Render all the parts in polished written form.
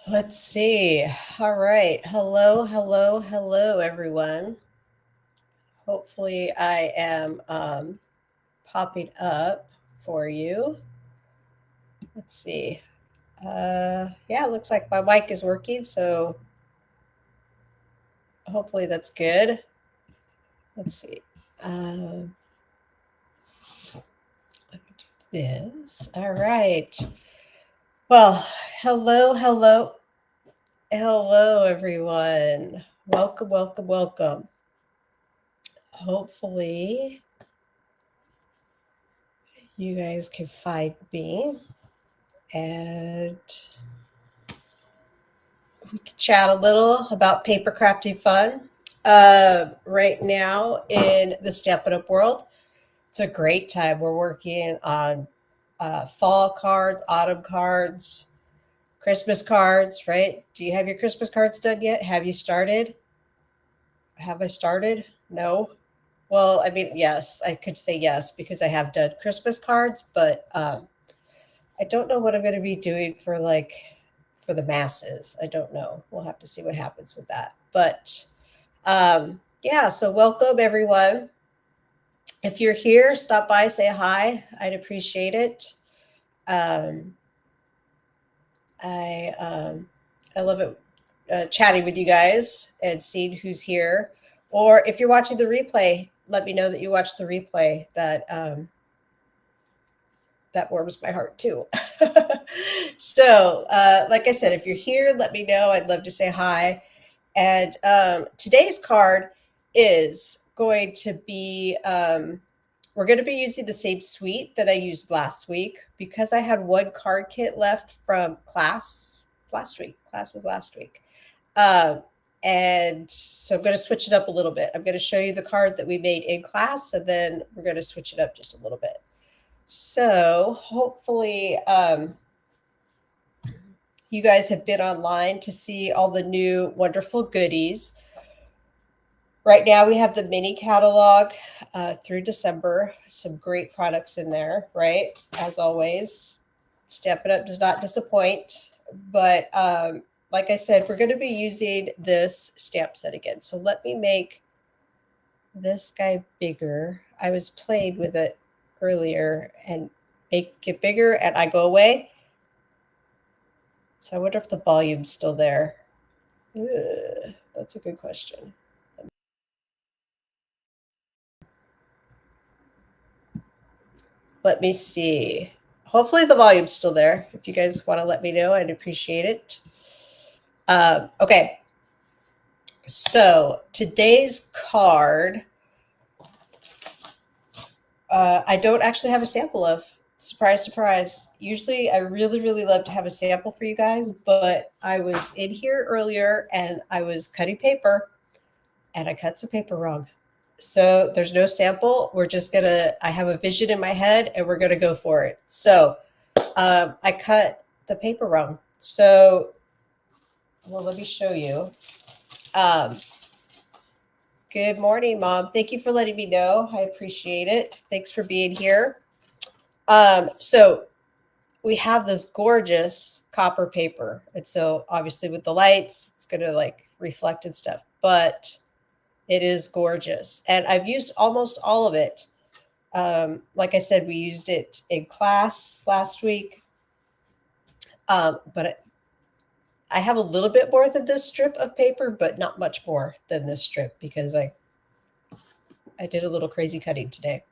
Let's see. All right. Hello, everyone. Hopefully, I am popping up for you. Let's see. Yeah, it looks like my mic is working, so hopefully that's good. Let's see. Um, Let me do this. All right. Well, hello, everyone. Welcome. Hopefully, you guys can find me and we can chat a little about paper crafting fun. Right now in the Step It Up world, it's a great time. We're working on fall cards, autumn cards, Christmas cards, right? Do you have your Christmas cards done yet? Have you started? Have I started? No. Well, I mean, yes, I could say yes because I have done Christmas cards, but I don't know what I'm going to be doing for the masses. I don't know. We'll have to see what happens with that. But yeah, so welcome everyone. If you're here, stop by, say hi. I'd appreciate it. Um, I I love it chatting with you guys and seeing who's here. Or if you're watching the replay, let me know that you watched the replay. That warms my heart too. So, like I said, if you're here, let me know. I'd love to say hi. And today's card is going to be, we're going to be using the same suite that I used last week because I had one card kit left from class last week. Class was last week. Um, and so I'm going to switch it up a little bit. I'm going to show you the card that we made in class, and then we're going to switch it up just a little bit. So hopefully, you guys have been online to see all the new wonderful goodies. Right now, we have the mini catalog through December. Some great products in there, right? As always, Step It Up does not disappoint. But like I said, we're going to be using this stamp set again. So let me make this guy bigger. I was playing with it earlier and make it bigger, and I go away. So I wonder if the volume's still there. That's a good question. Let me see. Hopefully the volume's still there. If you guys want to let me know, I'd appreciate it. Okay. So today's card, I don't actually have a sample of. Surprise, surprise. Usually I really love to have a sample for you guys, but I was in here earlier and I was cutting paper and I cut some paper wrong. So there's no sample. I have a vision in my head and we're going to go for it. So I cut the paper wrong. So, well, let me show you. Um, Good morning, Mom. Thank you for letting me know. I appreciate it. Thanks for being here. So we have this gorgeous copper paper. And so obviously with the lights, it's going to like reflect and stuff, but it is gorgeous. And I've used almost all of it. Like I said, we used it in class last week. But I have a little bit more than this strip of paper, but not much more than this strip because I did a little crazy cutting today.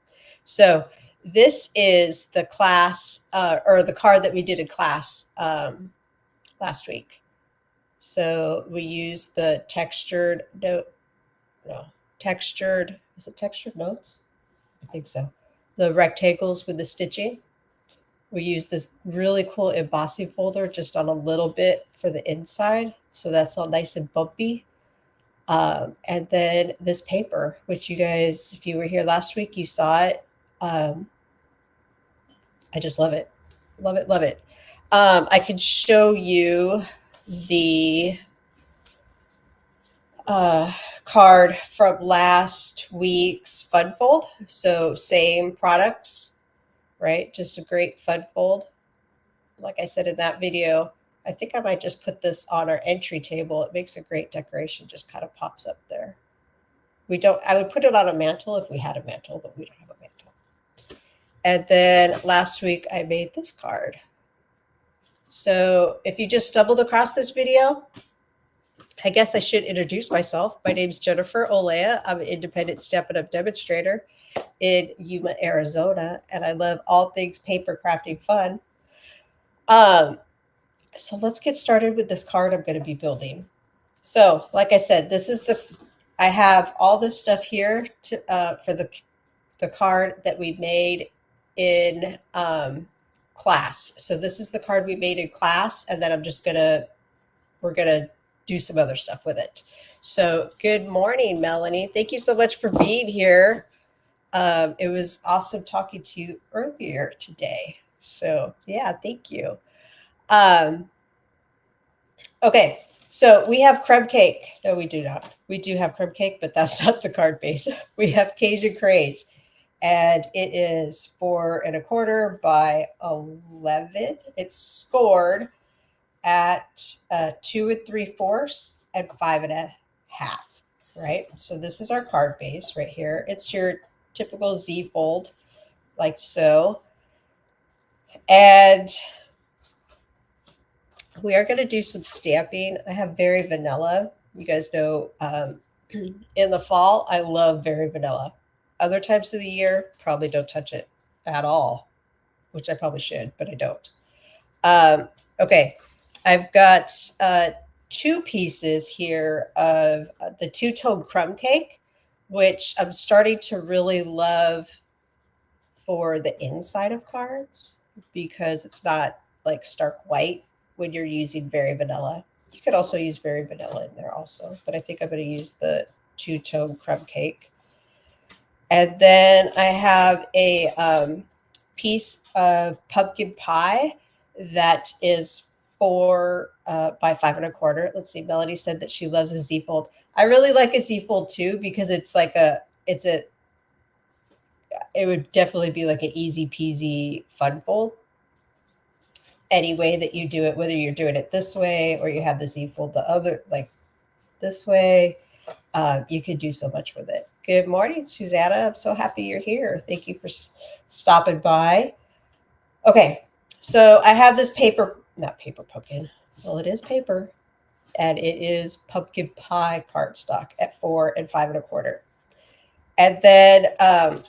So this is the class or the card that we did in class last week. So we used the textured note, no, textured, is it textured notes? I think so. The rectangles with the stitching. We use this really cool embossing folder just on a little bit for the inside. So that's all nice and bumpy. And then this paper, which you guys, if you were here last week, you saw it. Um, I just love it. Love it. I can show you the card from last week's fun fold. So same products, right? Just a great fun fold. Like I said in that video, I think I might just put this on our entry table. It makes a great decoration, just kind of pops up there. We don't, I would put it on a mantle if we had a mantle, but we don't have a mantle. And then last week I made this card. So if you just stumbled across this video, I guess I should introduce myself. My name's Jennifer Olea. I'm an independent Step It Up demonstrator in Yuma, Arizona, and I love all things paper crafting fun. So let's get started with this card I'm going to be building. So, like I said, I have all this stuff here for the card that we made in class. So this is the card we made in class, and then we're gonna do some other stuff with it. So good morning, Melanie. Thank you so much for being here. It was awesome talking to you earlier today. So yeah, thank you. Okay, so we have crumb cake. No, we do not. We do have crumb cake, but that's not the card base. We have Cajun craze, and it is 4¼ by 11. It's scored at 2¾ and 5½ right? So this is our card base right here. It's your typical Z fold, like so. And we are going to do some stamping. I have Very Vanilla. You guys know in the fall, I love Very Vanilla. Other times of the year, probably don't touch it at all, which I probably should, but I don't. Okay, I've got 2 pieces here of the two-tone crumb cake, which I'm starting to really love for the inside of cards because it's not like stark white when you're using Very Vanilla. You could also use Very Vanilla in there also, but I think I'm going to use the two-tone crumb cake. And then I have a piece of pumpkin pie that is 4 by 5¼ Let's see. Melanie said that she loves a Z fold. I really like a Z fold too because it would definitely be like an easy peasy fun fold. Any way that you do it, whether you're doing it this way or you have the Z fold the other, like this way, you could do so much with it. Good morning, Susanna. I'm so happy you're here. Thank you for stopping by. Okay, so I have this not paper pumpkin. Well, it is paper, and it is pumpkin pie cardstock at 4 and 5¼ And then I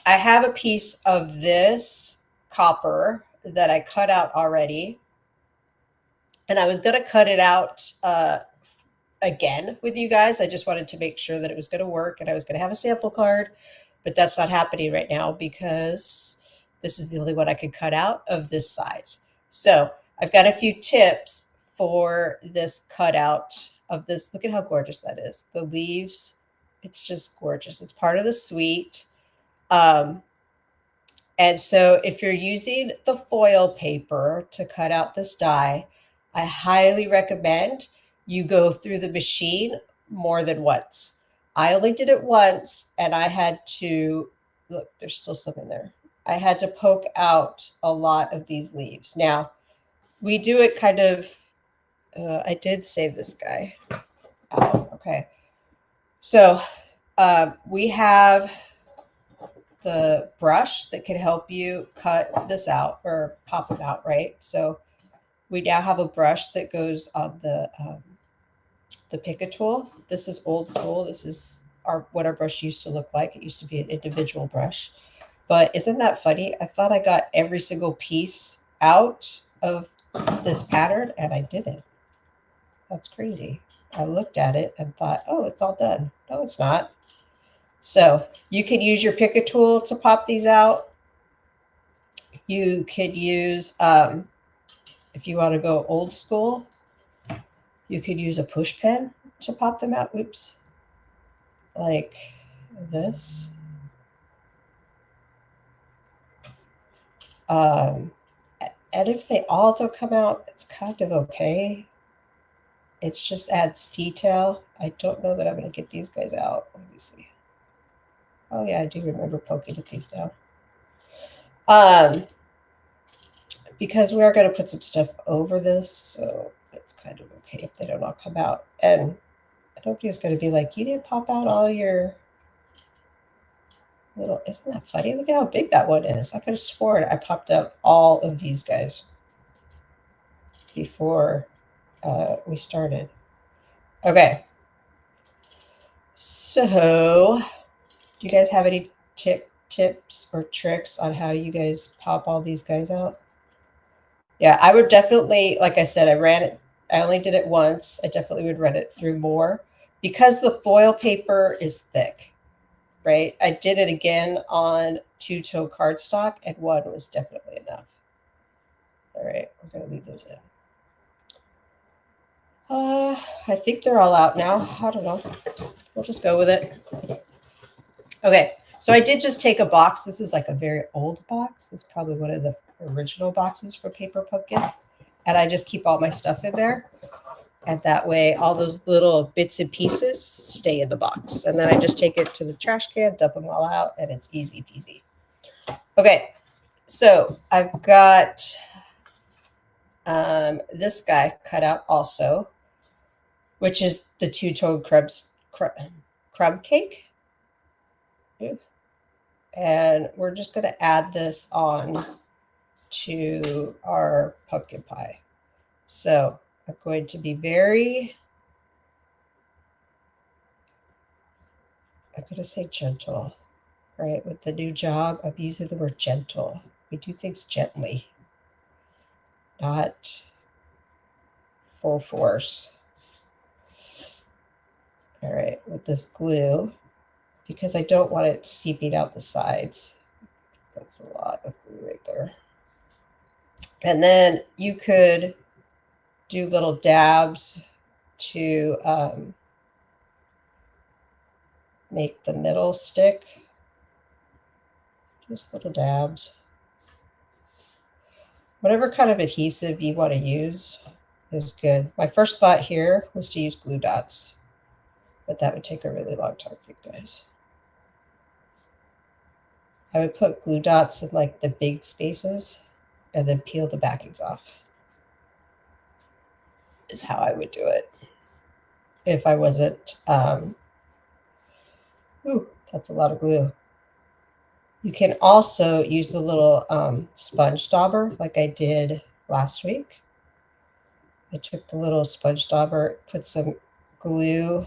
have a piece of this copper that I cut out already, and I was going to cut it out again with you guys. I just wanted to make sure that it was going to work and I was going to have a sample card, but that's not happening right now because this is the only one I could cut out of this size. So I've got a few tips for this cutout of this. Look at how gorgeous that is. The leaves, it's just gorgeous. It's part of the suite. And so if you're using the foil paper to cut out this die, I highly recommend you go through the machine more than once. I only did it once and I had to, look, there's still some in there. I had to poke out a lot of these leaves. Now, we do it kind of, I did save this guy. Oh, okay. So we have the brush that can help you cut this out or pop them out, right? So we now have a brush that goes on the Pick-a tool. This is old school. This is what our brush used to look like. It used to be an individual brush. But isn't that funny? I thought I got every single piece out of this pattern and I didn't. That's crazy. I looked at it and thought, oh, it's all done. No, it's not. So you can use your Pick-a tool to pop these out. You could use, if you want to go old school, you could use a push pen to pop them out. Oops. Like this. And if they all don't come out, it's kind of okay. It just adds detail. I don't know that I'm going to get these guys out. Let me see. Oh, yeah, I do remember poking at these down. because we are going to put some stuff over this, so it's kind of okay if they don't all come out. And nobody's going to be like, you didn't pop out all your little, isn't that funny? Look at how big that one is. I could have sworn I popped out all of these guys before we started. Okay. So, do you guys have any tips or tricks on how you guys pop all these guys out? Yeah, I would definitely, like I said, I only did it once. I definitely would run it through more because the foil paper is thick, right? I did it again on two-tone cardstock, and one was definitely enough. All right, we're going to leave those in. I think they're all out now. I don't know. We'll just go with it. Okay, so I did just take a box. This is like a very old box. This is probably one of the original boxes for Paper Pumpkin. And I just keep all my stuff in there. And that way, all those little bits and pieces stay in the box. And then I just take it to the trash can, dump them all out, and it's easy peasy. Okay, so I've got this guy cut out also, which is the two-tone crumb cake. And we're just going to add this on to our pumpkin pie. So I'm going to be I'm going to say gentle, right? With the new job, I'm using the word gentle. We do things gently, not full force. All right, with this glue, because I don't want it seeping out the sides. That's a lot of glue right there. And then you could do little dabs to make the middle stick. Just little dabs. Whatever kind of adhesive you want to use is good. My first thought here was to use glue dots, but that would take a really long time for you guys. I would put glue dots in like the big spaces and then peel the backings off. Is how I would do it. If I wasn't, ooh, that's a lot of glue. You can also use the little sponge dauber like I did last week. I took the little sponge dauber, put some glue.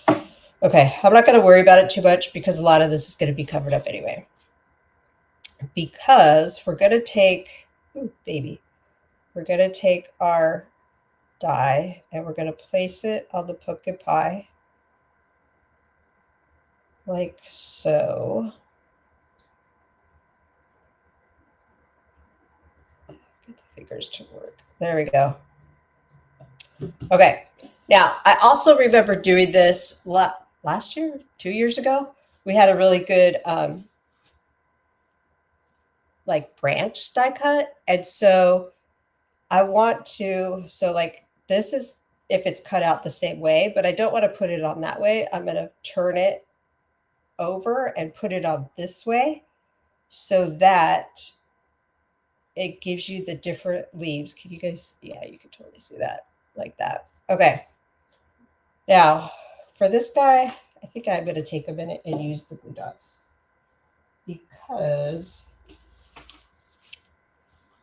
Okay, I'm not going to worry about it too much because a lot of this is going to be covered up anyway. Because we're going to take, ooh, baby, we're going to take our die and we're going to place it on the pumpkin pie like so. Get the fingers to work. There we go. Okay. Now, I also remember doing this last year, 2 years ago. We had a really good like branch die cut. And so I want to, so like this is if it's cut out the same way, but I don't want to put it on that way. I'm going to turn it over and put it on this way so that it gives you the different leaves. Can you guys, yeah, you can totally see that like that. Okay. Now for this guy, I think I'm going to take a minute and use the glue dots because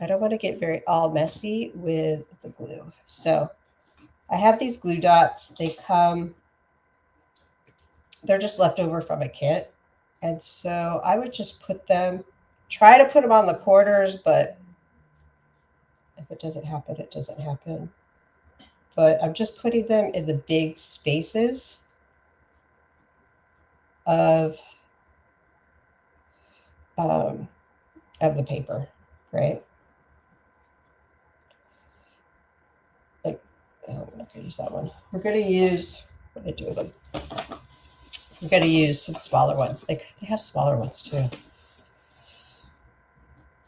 I don't want to get all messy with the glue. So I have these glue dots. They're just left over from a kit. And so I would just try to put them on the corners, but if it doesn't happen, it doesn't happen. But I'm just putting them in the big spaces of the paper, right? Like, oh, we're not going to use that one. We're going to use, what did I do with them? We're going to use some smaller ones. They have smaller ones too.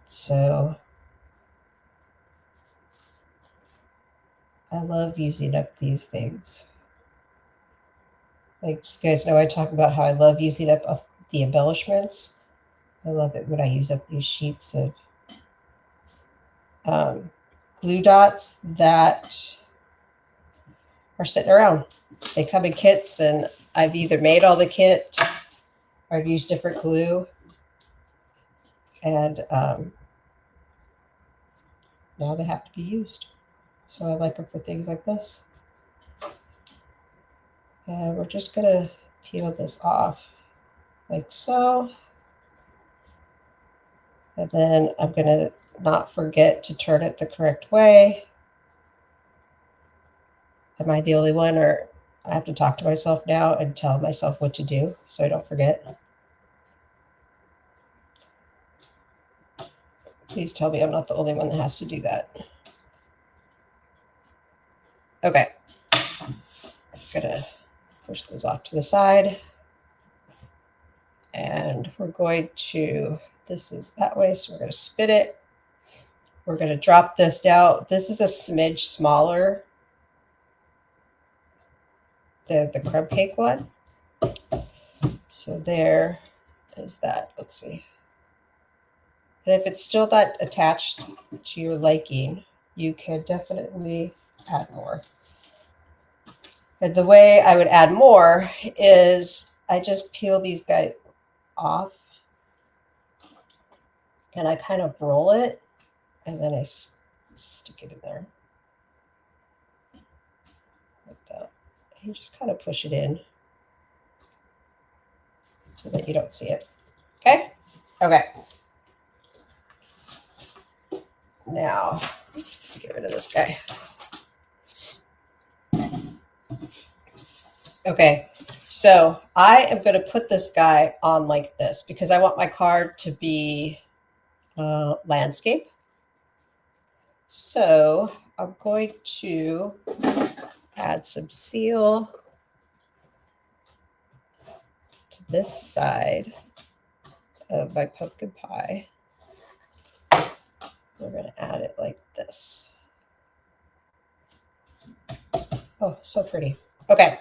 So I love using up these things. Like you guys know, I talk about how I love using up the embellishments. I love it when I use up these sheets of glue dots that are sitting around. They come in kits, and I've either made all the kit or I've used different glue. And now they have to be used. So I like them for things like this. And we're just going to peel this off like so. And then I'm going to not forget to turn it the correct way. Am I the only one, or I have to talk to myself now and tell myself what to do so I don't forget? Please tell me I'm not the only one that has to do that. Okay. I'm gonna push those off to the side. And we're going to, this is that way, so we're going to spin it. We're going to drop this down. This is a smidge smaller than the crumb cake one. So there is that. Let's see. And if it's still not attached to your liking, you can definitely add more. And the way I would add more is I just peel these guys off and I kind of roll it and then I stick it in there like that. And you just kind of push it in so that you don't see it. Okay? Okay. Now, oops, get rid of this guy. Okay, so I am going to put this guy on like this because I want my card to be landscape. So I'm going to add some seal to this side of my pumpkin pie. We're going to add it like this. Oh, so pretty. Okay.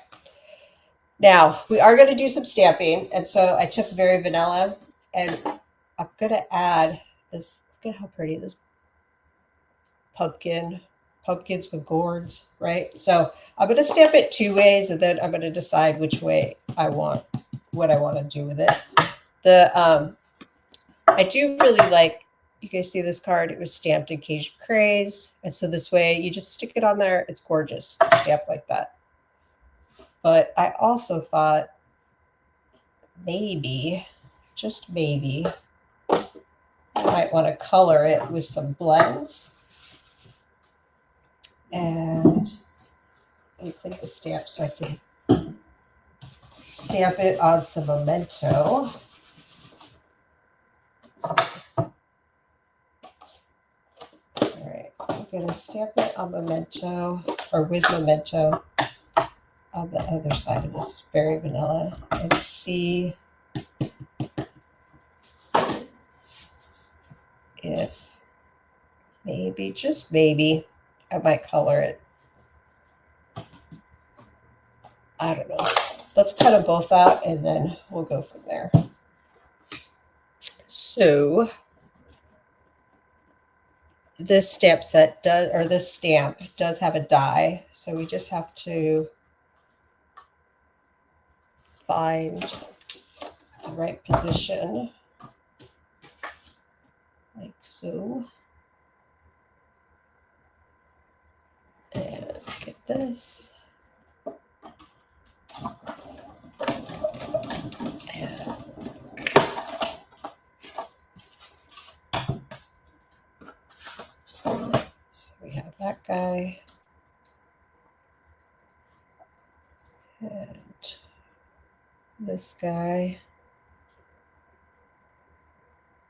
Now, we are going to do some stamping. And so I took Very Vanilla, and I'm going to add this. Look at how pretty this pumpkins with gourds, right? So I'm going to stamp it 2 ways, and then I'm going to decide which way what I want to do with it. I do really like, you guys see this card? It was stamped in Cajun Craze. And so this way you just stick it on there. It's gorgeous. Stamped like that. But I also thought maybe, just maybe, I might want to color it with some blends. And let me clean the stamp so I can stamp it on some memento. All right, I'm going to stamp it on memento, or with memento, on the other side of this Very Vanilla, and see if maybe, just maybe, I might color it. I don't know. Let's cut them both out and then we'll go from there. So this stamp set does, or this stamp does have a die. So we just have to find the right position, like so. And get this. And so we have that guy. And this guy.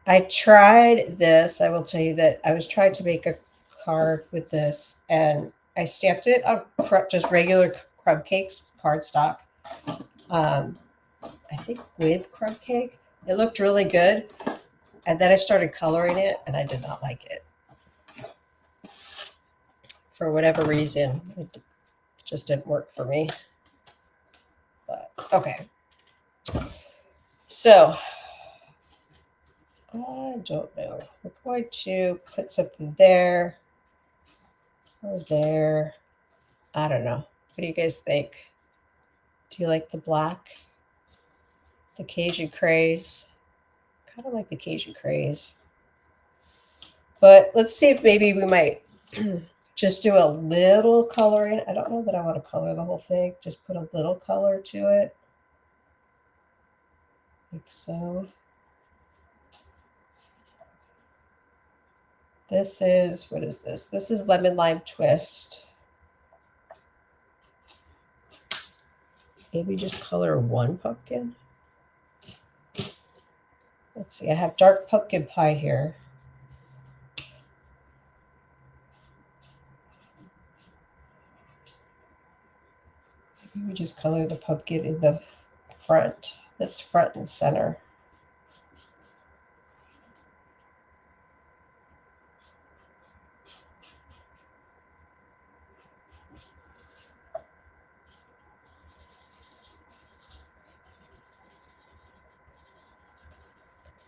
I tried this. I will tell you that I was trying to make a card with this, and I stamped it on just regular crumb cakes, cardstock. I think with crumb cake. It looked really good. And then I started coloring it, and I did not like it. For whatever reason, it just didn't work for me. But okay. So I don't know. We're going to put something there or there. I don't know. What do you guys think? Do you like the black? The Cajun craze? Kind of like the Cajun craze. But let's see if maybe we might just do a little coloring. I don't know that I want to color the whole thing. Just put a little color to it. Like so. This is, what is this? This is Lemon Lime Twist. Maybe just color one pumpkin. Let's see, I have dark pumpkin pie here. Maybe we just color the pumpkin in the front. That's front and center.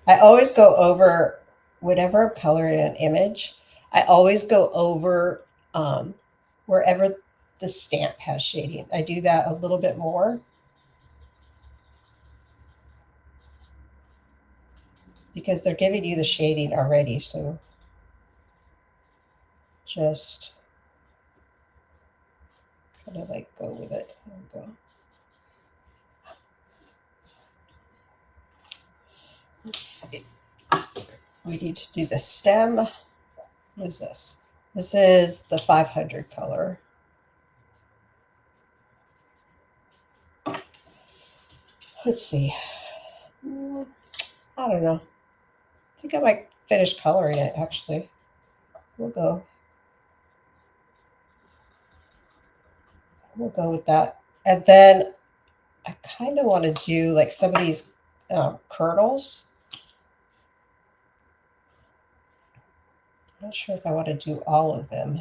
I always go over, whenever I'm coloring an image, I always go over wherever the stamp has shading. I do that a little bit more because they're giving you the shading already. So just kind of like go with it. There we go. Let's see. We need to do the stem. What is this? This is the 500 color. Let's see. I don't know. I think I might finish coloring it, actually. We'll go with that. And then I kind of want to do like some of these kernels. I'm not sure if I want to do all of them.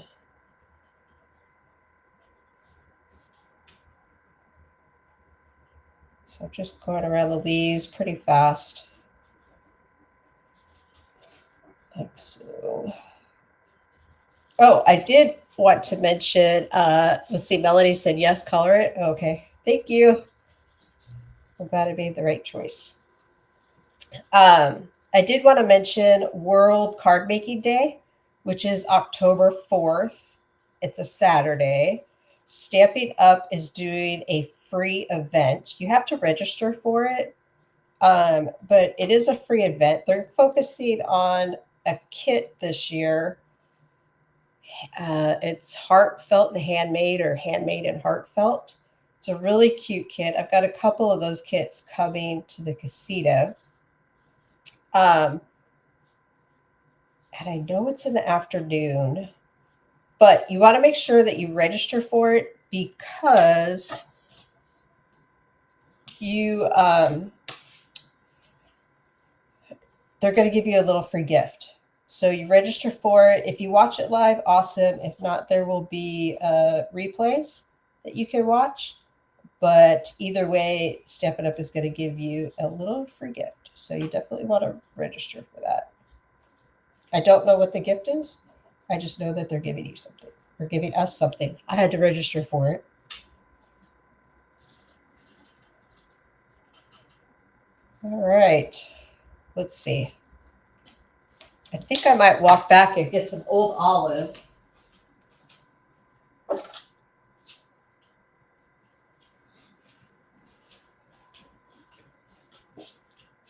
So I'm just going around the leaves pretty fast. Like so. Oh, I did want to mention, let's see, Melanie said yes, color it. Okay, thank you. I'm glad I made the right choice. I did want to mention World Card Making Day, which is October 4th. It's a Saturday. Stamping Up is doing a free event. You have to register for it, but it is a free event. They're focusing on a kit this year. It's heartfelt and handmade, or handmade and heartfelt. It's a really cute kit. I've got a couple of those kits coming to the casita. And I know it's in the afternoon, but you want to make sure that you register for it because you they're going to give you a little free gift. So you register for it. If you watch it live, awesome. If not, there will be replays that you can watch. But either way, Stampin' Up is going to give you a little free gift. So you definitely want to register for that. I don't know what the gift is. I just know that they're giving you something. They're giving us something. I had to register for it. All right. Let's see. I think I might walk back and get some old olive.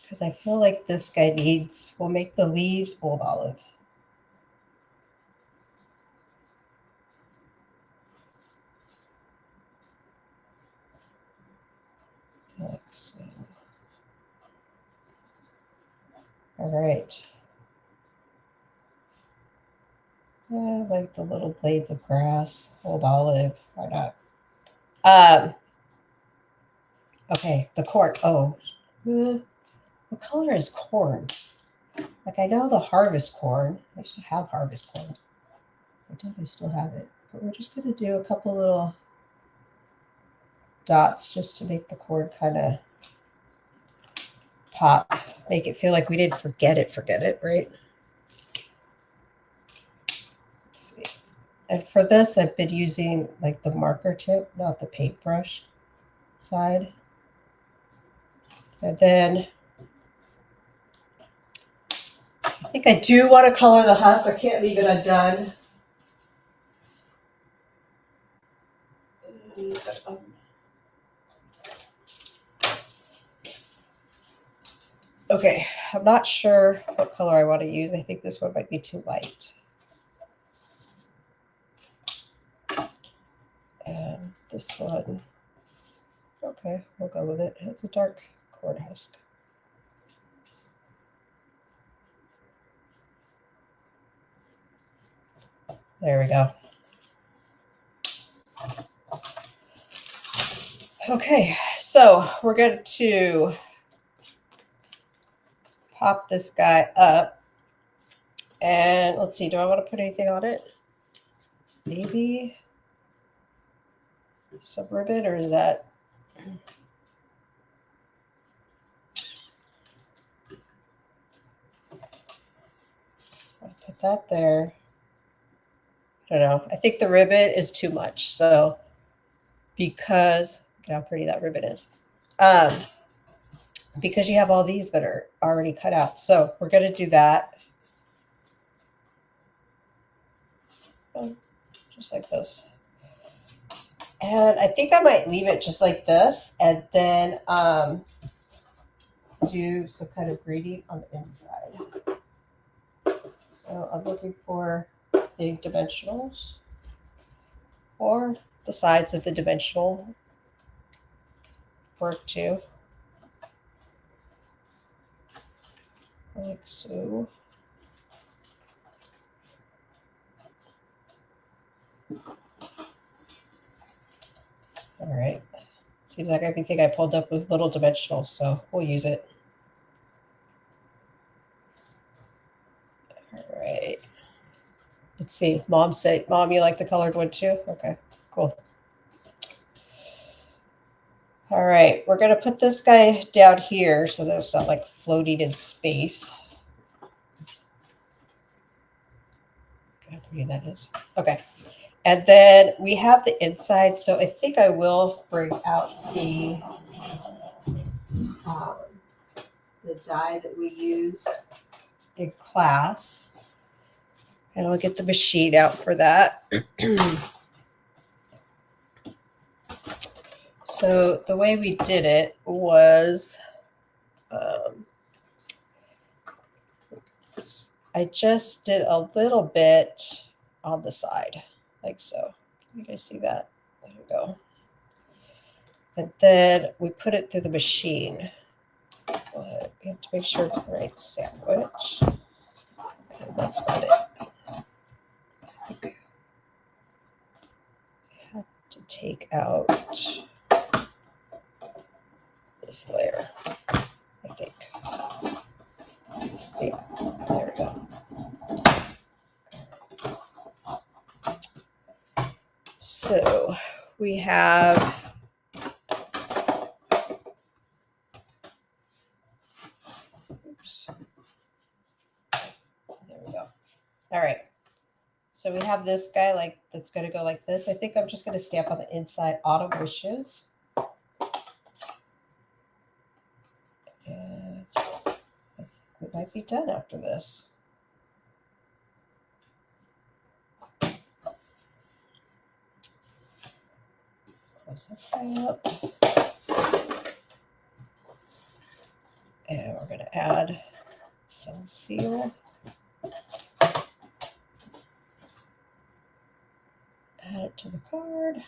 Because I feel like this guy needs, we'll make the leaves old olive. All right. I like the little blades of grass, old olive. Why not? Okay, the corn. Oh, what color is corn? Like I know the harvest corn. I used to have harvest corn. I definitely still have it. But we're just going to do a couple little dots just to make the corn kind of pop, make it feel like we didn't forget it, right? Let's see. And for this, I've been using like the marker tip, not the paintbrush side. And then I think I do want to color the husk. I can't leave it undone. Okay, I'm not sure what color I want to use. I think this one might be too light. And this one, okay, we'll go with it. It's a dark cord husk. There we go. Okay, so we're going to pop this guy up. And let's see, do I want to put anything on it? Maybe some ribbon, or is that? I'll put that there. I don't know. I think the ribbon is too much. So because, look at how pretty that ribbon is. Because you have all these that are already cut out. So we're going to do that. Just like this. And I think I might leave it just like this and then do some kind of grading on the inside. So I'm looking for big dimensionals or the sides of the dimensional work too. Like so. All right. Seems like everything I pulled up was little dimensionals, so we'll use it. All right. Let's see. Mom said, Mom, you like the colored one too? Okay, cool. All right, we're going to put this guy down here so that it's not like floating in space. How pretty that is. Okay. And then we have the inside. So I think I will bring out the die that we used in class. And I'll get the machine out for that. So the way we did it was I just did a little bit on the side, like so. Can you guys see that? There we go. And then we put it through the machine. But we have to make sure it's the right sandwich. And that's got it. I have to take out this layer, I think. Yeah, there we go. So we have there we go. All right. So we have this guy like that's going to go like this. I think I'm just going to stamp on the inside Autumn Wishes. And I think we might be done after this. Let's close this guy up. And we're going to add some seal. Add it to the card.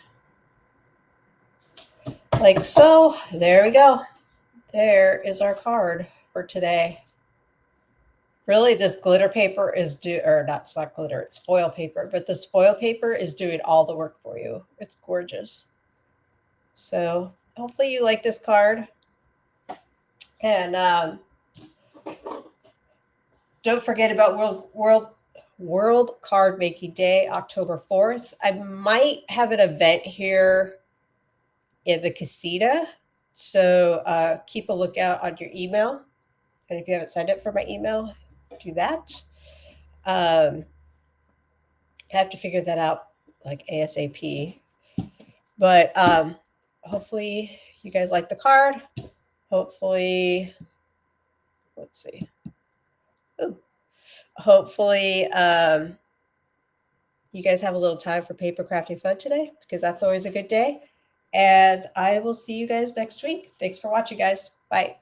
Like so. There we go. There is our card for today. Really, this glitter paper is it's not glitter, it's foil paper, but this foil paper is doing all the work for you. It's gorgeous. So hopefully you like this card. And don't forget about World Card Making Day, October 4th. I might have an event here in the casita. So keep a lookout on your email. And if you haven't signed up for my email, do that. I have to figure that out like ASAP. But hopefully you guys like the card. Hopefully, let's see. Ooh. Hopefully, you guys have a little time for paper crafting fun today because that's always a good day. And I will see you guys next week. Thanks for watching, guys. Bye.